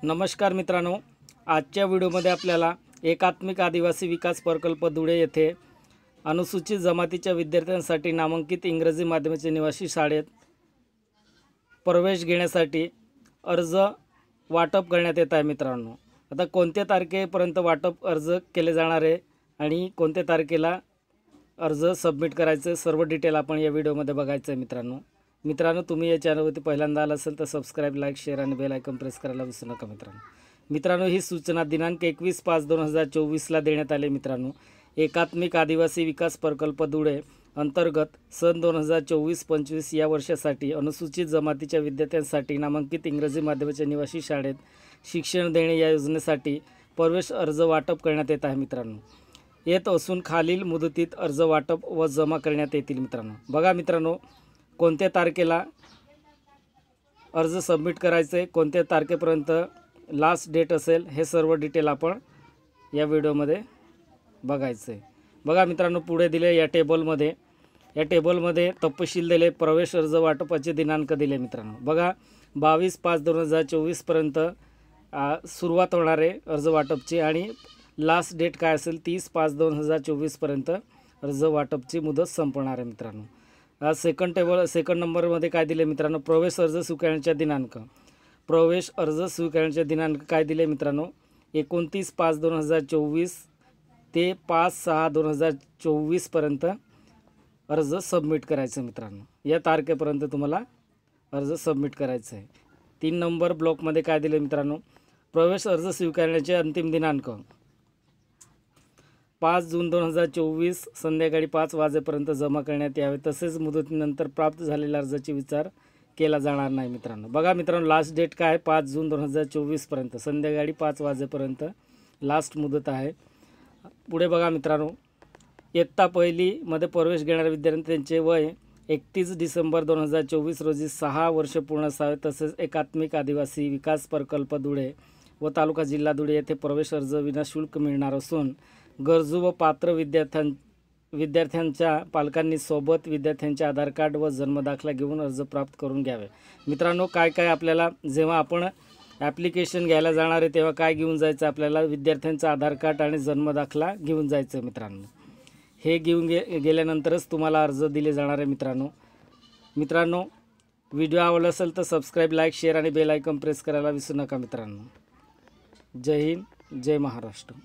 नमस्कार मित्रांनो, आजच्या व्हिडिओमध्ये आपल्याला एकात्मिक आदिवासी विकास प्रकल्प धुळे येथे अनुसूचित जमातीच्या विद्यार्थ्यांसाठी नामांकित इंग्रजी माध्यमाच्या निवासी शाळेत प्रवेश घेण्यासाठी अर्ज वाटप करण्यात येत आहे। मित्रांनो, आता कोणत्या तारखेपर्यंत वाटप अर्ज केले जाणार आहे आणि कोणत्या तारखेला अर्ज सबमिट करायचं सर्व डिटेल आपण या व्हिडिओमध्ये बघायचं आहे। मित्रांनो तुम्ही या चॅनलवरती पहिल्यांदा आला असेल तर सबस्क्राइब, लाईक, शेअर आणि बेल आयकॉन प्रेस करायला विसरू नका। मित्रांनो ही सूचना दिनांक 21/5/2024 देण्यात आली। मित्रांनो, एकात्मिक आदिवासी विकास प्रकल्प धुळे अंतर्गत सन 2024-25 या वर्षासाठी अनुसूचित जमातीच्या विद्यार्थ्यांसाठी नामांकित इंग्रजी माध्यमाच्या निवासी शाळेत शिक्षण देणे या योजनेसाठी प्रवेश अर्ज वाटप करण्यात येत आहे। मित्रांनो, येत असून खालील मुदतीत अर्ज वाटप व जमा करण्यात येतील। बघा मित्रांनो, कोणत्या तारखेला अर्ज सबमिट करायचे, कोणत्या तारखेपर्यंत लास्ट डेट असेल, हे सर्व डिटेल आपण या व्हिडिओमध्ये बघायचं आहे। बघा मित्रांनो, पुढे दिले या टेबलमध्ये तपशील दिले, प्रवेश अर्ज वाटपाचे दिनांक दिले। मित्रांनो बघा, 22/5/2024 पर्यंत सुरुवात होणार आहे अर्ज वाटपची आणि लास्ट डेट काय असेल 30/5/2024 पर्यंत अर्ज वाटपची मुदत संपणार आहे। मित्रांनो, सेकंड नंबरमध्ये काय दिले मित्रांनो, प्रवेश अर्ज स्वीकारण्याचा दिनांक काय दिले मित्रांनो, 29/5/2024 ते 5/6/2024 पर्यंत अर्ज सबमिट करायचं। मित्रांनो, या तारखेपर्यंत तुम्हाला अर्ज सबमिट करायचं आहे। 3 नंबर ब्लॉकमध्ये काय दिले मित्रांनो, प्रवेश अर्ज स्वीकारण्याचे अंतिम दिनांक 5 जून 2024 संध्याकाळी 5 वाजेपर्यंत जमा करण्यात यावे, तसेच मुदतीनंतर प्राप्त झालेल्या अर्जाची विचार केला जाणार नाही। मित्रांनो बघा मित्रांनो, लास्ट डेट काय आहे 5 जून 2024 पर्यंत संध्याकाळी 5 वाजेपर्यंत लास्ट मुदत आहे। पुढे बघा मित्रांनो, इयत्ता पहिलीमध्ये प्रवेश घेणाऱ्या विद्यार्थ्यांचे वय 31 डिसेंबर 2024 रोजी 6 वर्ष पूर्ण असावे, तसेच एकात्मिक आदिवासी विकास प्रकल्प धुळे व तालुका जिल्हा धुळे येथे प्रवेश अर्ज विनाशुल्क मिळणार असून गरजू व पात्र विद्यार्थ्यांच्या पालकांनी सोबत विद्यार्थ्यांचे आधार कार्ड व जन्मदाखला घेऊन अर्ज प्राप्त करून घ्यावे। मित्रांनो, काय आपल्याला जेव्हा आपण ॲप्लिकेशन घ्यायला जाणार आहे तेव्हा काय घेऊन जायचं, आपल्याला विद्यार्थ्यांचा आधार कार्ड आणि जन्मदाखला घेऊन जायचं। हे घेऊन गेल्यानंतरच तुम्हाला अर्ज दिले जाणार आहे। मित्रांनो व्हिडिओ आवडला असेल तर सबस्क्राइब, लाईक, शेअर आणि बेल आयकॉन प्रेस करायला विसरू नका। मित्रांनो, जय हिंद, जय महाराष्ट्र।